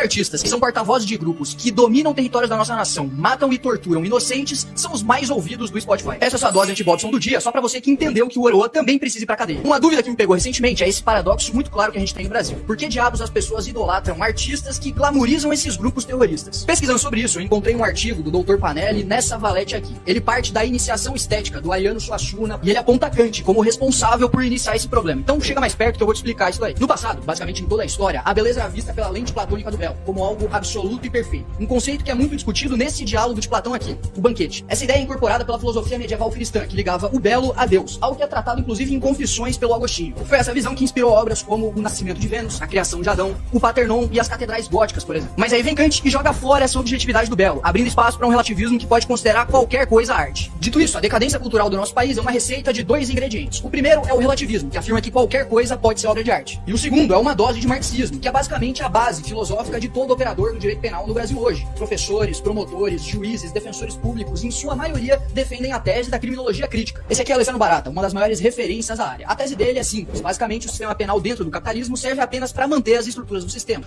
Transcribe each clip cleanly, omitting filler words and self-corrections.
artistas que são porta-vozes de grupos que dominam territórios da nossa nação, matam e torturam inocentes, são os mais ouvidos do Spotify. Essa é a sua dose anti-Bobson do dia, só pra você que entendeu que o Oroa também precisa ir pra cadeia. Uma dúvida que me pegou recentemente é esse paradoxo muito claro que a gente tem no Brasil. Por que diabos as pessoas idolatram artistas que glamorizam esses grupos terroristas? Pesquisando sobre isso, eu encontrei um artigo do Dr. Panelli nessa valete aqui. Ele parte da iniciação estética do Ayano Suassuna e ele aponta Kant como responsável por iniciar esse problema. Então chega mais perto que eu vou te explicar isso aí. No passado, basicamente em toda a história, a beleza era vista pela lente platônica do véu, como algo absoluto e perfeito. Um conceito que é muito discutido nesse diálogo de Platão aqui, o banquete. Essa ideia é incorporada pela filosofia medieval cristã, que ligava o belo a Deus, algo que é tratado inclusive em Confissões pelo Agostinho. Foi essa visão que inspirou obras como O Nascimento de Vênus, A Criação de Adão, o Partenon e as catedrais góticas, por exemplo. Mas aí vem Kant e joga fora essa objetividade do belo, abrindo espaço para um relativismo que pode considerar qualquer coisa arte. Dito isso, a decadência cultural do nosso país é uma receita de 2 ingredientes. O primeiro é o relativismo, que afirma que qualquer coisa pode ser obra de arte. E o segundo é uma dose de marxismo, que é basicamente a base filosófica de todo operador do direito penal no Brasil hoje. Professores, promotores, juízes, defensores públicos, em sua maioria, defendem a tese da criminologia crítica. Esse aqui é Alessandro Barata, uma das maiores referências da área. A tese dele é simples. Basicamente, o sistema penal dentro do capitalismo serve apenas para manter as estruturas do sistema.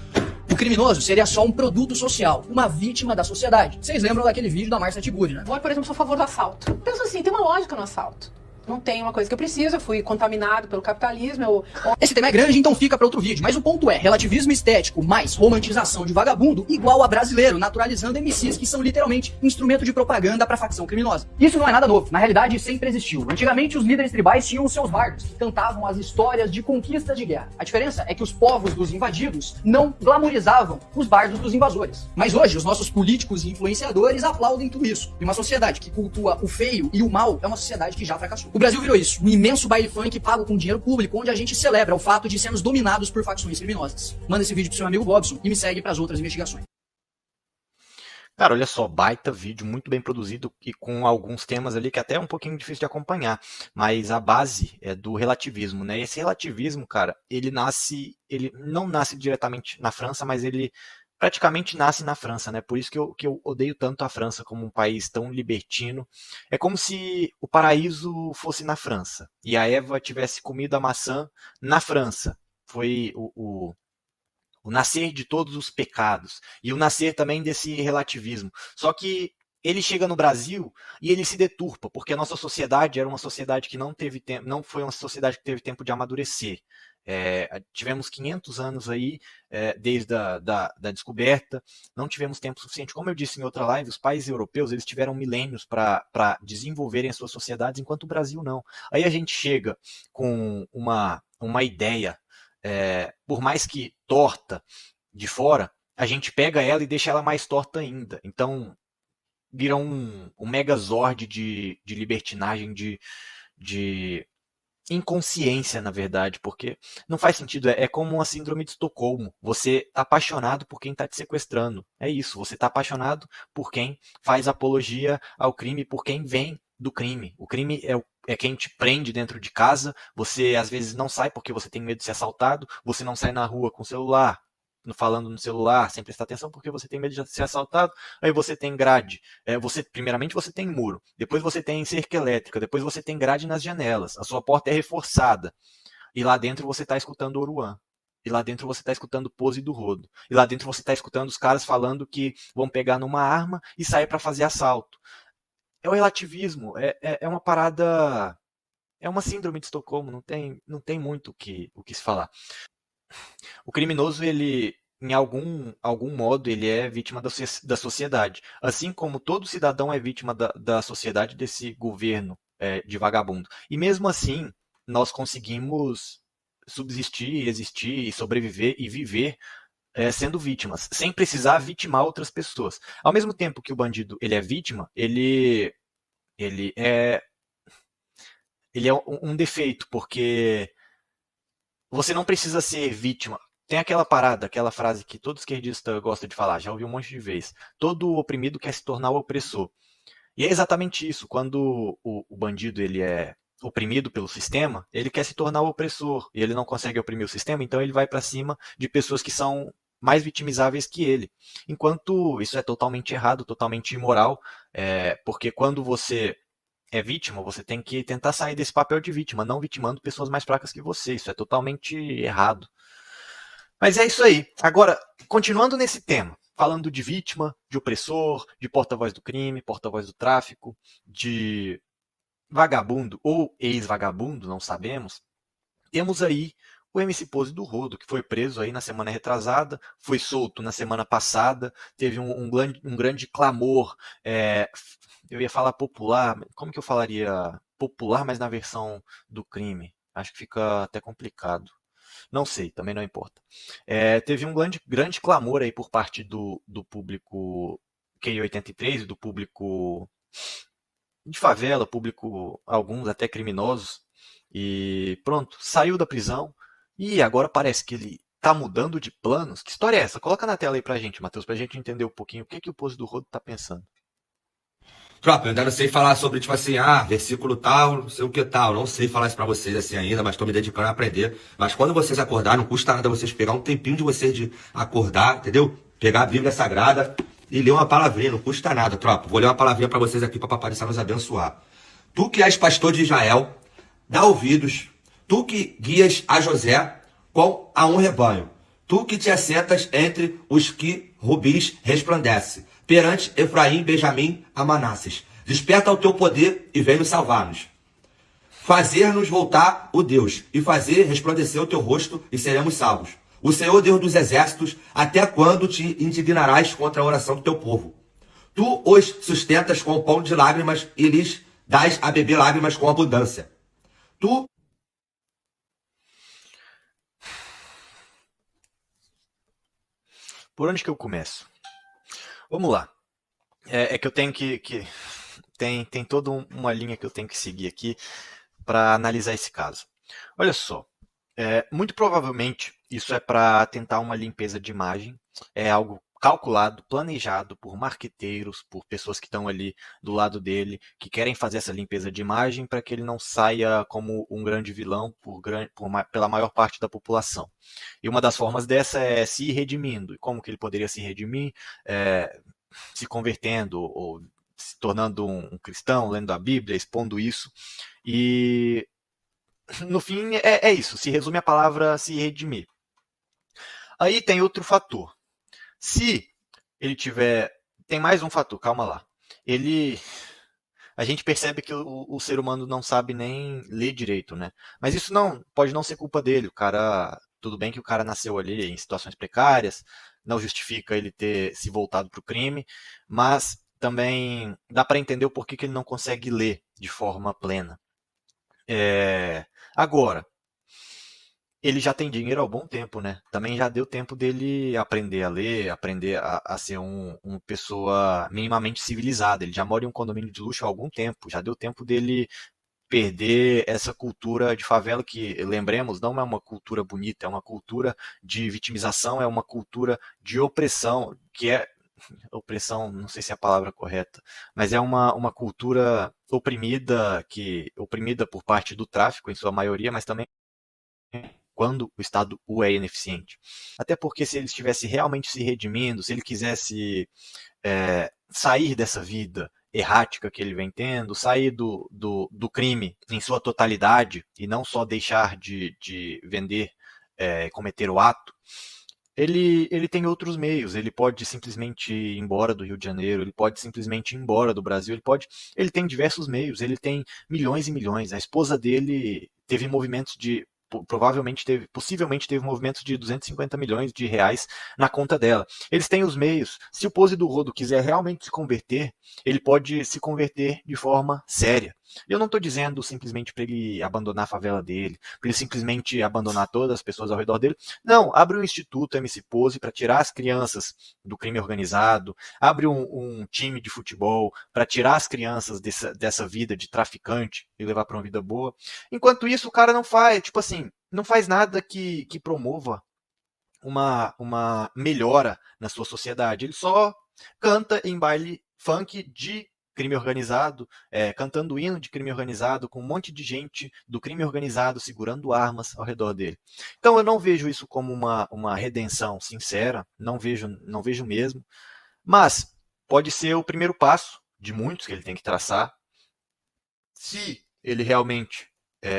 O criminoso seria só um produto social, uma vítima da sociedade. Vocês lembram daquele vídeo da Márcia Tiburi, né? Eu, por exemplo, sou a favor do assalto. Penso assim, tem uma lógica no assalto. Não tem uma coisa que eu preciso, eu fui contaminado pelo capitalismo. Esse tema é grande, então fica para outro vídeo. Mas o ponto é, relativismo estético mais romantização de vagabundo igual a brasileiro, naturalizando MCs que são literalmente instrumento de propaganda para facção criminosa. Isso não é nada novo, na realidade sempre existiu. Antigamente os líderes tribais tinham os seus bardos, que cantavam as histórias de conquistas de guerra. A diferença é que os povos dos invadidos não glamorizavam os bardos dos invasores. Mas hoje os nossos políticos e influenciadores aplaudem tudo isso. E uma sociedade que cultua o feio e o mal é uma sociedade que já fracassou. O Brasil virou isso, um imenso baile funk pago com dinheiro público, onde a gente celebra o fato de sermos dominados por facções criminosas. Manda esse vídeo pro seu amigo Bobson e me segue para as outras investigações. Cara, olha só, baita vídeo, muito bem produzido e com alguns temas ali que até é um pouquinho difícil de acompanhar, mas a base é do relativismo, né? Esse relativismo, cara, ele não nasce diretamente na França, mas ele praticamente nasce na França, né? Por isso que eu odeio tanto a França como um país tão libertino. É como se o paraíso fosse na França e a Eva tivesse comido a maçã na França. Foi o nascer de todos os pecados e o nascer também desse relativismo. Só que ele chega no Brasil e ele se deturpa, porque a nossa sociedade era uma sociedade que não teve tempo, não foi uma sociedade que teve tempo de amadurecer. Tivemos 500 anos aí, desde da descoberta, não tivemos tempo suficiente. Como eu disse em outra live, os países europeus eles tiveram milênios para desenvolverem as suas sociedades, enquanto o Brasil não. Aí a gente chega com uma ideia, por mais que torta de fora, a gente pega ela e deixa ela mais torta ainda. Então, vira um megazord de libertinagem, de inconsciência, na verdade, porque não faz sentido, é como uma síndrome de Estocolmo. Você está apaixonado por quem está te sequestrando. É isso, você está apaixonado por quem faz apologia ao crime, por quem vem do crime. O crime é quem te prende dentro de casa, você às vezes não sai porque você tem medo de ser assaltado, você não sai na rua com o celular, falando no celular, sem prestar atenção, porque você tem medo de ser assaltado. Aí você tem grade. Primeiramente você tem muro, depois você tem cerca elétrica, depois você tem grade nas janelas, a sua porta é reforçada. E lá dentro você está escutando Oruan. E lá dentro você está escutando Pose do Rodo. E lá dentro você está escutando os caras falando que vão pegar numa arma e sair para fazer assalto. É o relativismo, é uma parada, é uma síndrome de Estocolmo, não tem muito o que se falar. O criminoso, ele, em algum modo, ele é vítima da sociedade. Assim como todo cidadão é vítima da sociedade, desse governo de vagabundo. E mesmo assim, nós conseguimos subsistir, existir, e sobreviver e viver sendo vítimas, sem precisar vitimar outras pessoas. Ao mesmo tempo que o bandido ele é vítima, ele é um defeito, porque você não precisa ser vítima. Tem aquela parada, aquela frase que todo esquerdista gosta de falar, já ouvi um monte de vezes. Todo oprimido quer se tornar o opressor. E é exatamente isso. Quando o bandido ele é oprimido pelo sistema, ele quer se tornar o opressor. E ele não consegue oprimir o sistema, então ele vai para cima de pessoas que são mais vitimizáveis que ele. Enquanto isso é totalmente errado, totalmente imoral, porque quando você é vítima, você tem que tentar sair desse papel de vítima, não vitimando pessoas mais fracas que você. Isso é totalmente errado. Mas é isso aí. Agora, continuando nesse tema, falando de vítima, de opressor, de porta-voz do crime, porta-voz do tráfico, de vagabundo ou ex-vagabundo, não sabemos, temos aí o MC Pose do Rodo, que foi preso aí na semana retrasada, foi solto na semana passada, teve um grande clamor, eu ia falar popular, como que eu falaria popular, mas na versão do crime? Acho que fica até complicado. Não sei, também não importa. Teve um grande clamor aí por parte do público QI83, do público de favela, público, alguns até criminosos, e pronto, saiu da prisão e agora parece que ele tá mudando de planos. Que história é essa? Coloca na tela aí pra gente, Matheus, pra gente entender um pouquinho o que o Pose do Rodo tá pensando. Tropa, eu ainda não sei falar sobre, tipo assim, versículo tal, não sei o que tal. Não sei falar isso pra vocês assim ainda, mas tô me dedicando a aprender. Mas quando vocês acordarem, não custa nada vocês pegar um tempinho de vocês de acordar, entendeu? Pegar a Bíblia Sagrada e ler uma palavrinha, não custa nada, tropa. Vou ler uma palavrinha pra vocês aqui pra Papai do Céu nos abençoar. Tu que és pastor de Israel, dá ouvidos. Tu que guias a José com a um rebanho. Tu que te assentas entre os que rubis resplandece. Perante Efraim, Benjamim, a Manasses. Desperta o teu poder e vem nos salvar-nos. Fazer-nos voltar o Deus e fazer resplandecer o teu rosto e seremos salvos. O Senhor Deus dos exércitos, até quando te indignarás contra a oração do teu povo? Tu os sustentas com pão de lágrimas e lhes dás a beber lágrimas com abundância. Tu... Por onde que eu começo? Vamos lá. É que eu tenho que tem toda uma linha que eu tenho que seguir aqui para analisar esse caso. Olha só, muito provavelmente isso é para tentar uma limpeza de imagem, é algo calculado, planejado por marqueteiros, por pessoas que estão ali do lado dele, que querem fazer essa limpeza de imagem para que ele não saia como um grande vilão pela maior parte da população. E uma das formas dessa é se redimindo. E como que ele poderia se redimir? Se convertendo ou se tornando um cristão, lendo a Bíblia, expondo isso. E no fim é isso, se resume a palavra se redimir. Aí tem outro fator. Se ele tiver... Tem mais um fator, calma lá. A gente percebe que o ser humano não sabe nem ler direito, né? Mas isso pode não ser culpa dele. O cara... Tudo bem que o cara nasceu ali em situações precárias, não justifica ele ter se voltado para o crime, mas também dá para entender o porquê que ele não consegue ler de forma plena. Agora, ele já tem dinheiro há um bom tempo, né? Também já deu tempo dele aprender a ler, aprender a ser uma pessoa minimamente civilizada. Ele já mora em um condomínio de luxo há algum tempo, já deu tempo dele perder essa cultura de favela que, lembremos, não é uma cultura bonita, é uma cultura de vitimização, é uma cultura de opressão, que é opressão, não sei se é a palavra correta, mas é uma cultura oprimida por parte do tráfico, em sua maioria, mas também quando o Estado o é ineficiente. Até porque se ele estivesse realmente se redimindo, se ele quisesse sair dessa vida errática que ele vem tendo, sair do crime em sua totalidade e não só deixar de vender, cometer o ato, ele tem outros meios, ele pode simplesmente ir embora do Rio de Janeiro, ele pode simplesmente ir embora do Brasil, ele tem diversos meios, ele tem milhões e milhões. A esposa dele teve movimentos possivelmente teve movimentos de 250 milhões de reais na conta dela. Eles têm os meios. Se o Pose do Rodo quiser realmente se converter, ele pode se converter de forma séria. Eu não estou dizendo simplesmente para ele abandonar a favela dele, para ele simplesmente abandonar todas as pessoas ao redor dele. Não, abre um instituto MC Pose para tirar as crianças do crime organizado, abre um time de futebol para tirar as crianças dessa vida de traficante e levar para uma vida boa. Enquanto isso, o cara não faz, tipo assim, não faz nada que promova uma melhora na sua sociedade. Ele só canta em baile funk de crime organizado, cantando hino de crime organizado, com um monte de gente do crime organizado segurando armas ao redor dele. Então eu não vejo isso como uma redenção sincera, não vejo mesmo, mas pode ser o primeiro passo de muitos que ele tem que traçar. Se ele realmente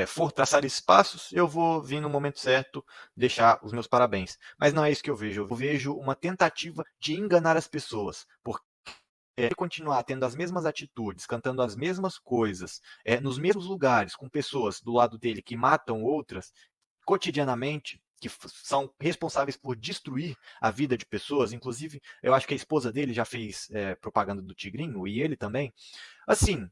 for traçar esses passos, eu vou vir no momento certo deixar os meus parabéns. Mas não é isso que eu vejo. Eu vejo uma tentativa de enganar as pessoas. Porque ele continuar tendo as mesmas atitudes, cantando as mesmas coisas, nos mesmos lugares, com pessoas do lado dele que matam outras, cotidianamente, que são responsáveis por destruir a vida de pessoas. Inclusive, eu acho que a esposa dele já fez propaganda do Tigrinho, e ele também. Assim,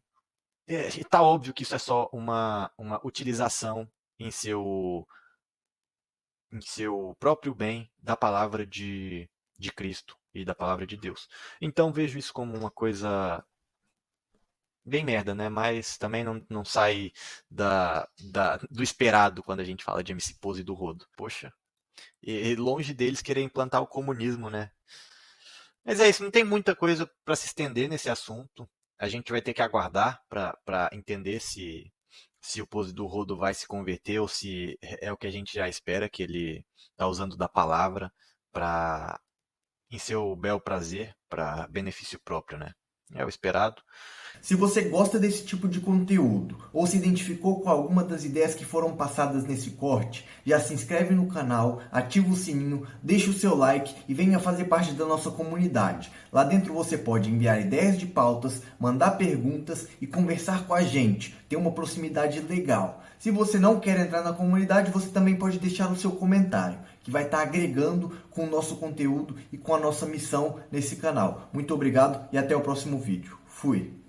tá óbvio que isso é só uma utilização em seu próprio bem da palavra de Cristo e da palavra de Deus. Então vejo isso como uma coisa bem merda, né? Mas também não sai do esperado quando a gente fala de MC Pose e do Rodo. Poxa, e longe deles querer implantar o comunismo, né? Mas é isso, não tem muita coisa para se estender nesse assunto. A gente vai ter que aguardar para entender se o Pose do Rodo vai se converter ou se é o que a gente já espera, que ele está usando da palavra para em seu bel prazer, para benefício próprio, né? É o esperado. Se você gosta desse tipo de conteúdo ou se identificou com alguma das ideias que foram passadas nesse corte, já se inscreve no canal, ativa o sininho, deixa o seu like e venha fazer parte da nossa comunidade. Lá dentro você pode enviar ideias de pautas, mandar perguntas e conversar com a gente, ter uma proximidade legal. Se você não quer entrar na comunidade, você também pode deixar o seu comentário, que vai estar agregando com o nosso conteúdo e com a nossa missão nesse canal. Muito obrigado e até o próximo vídeo. Fui!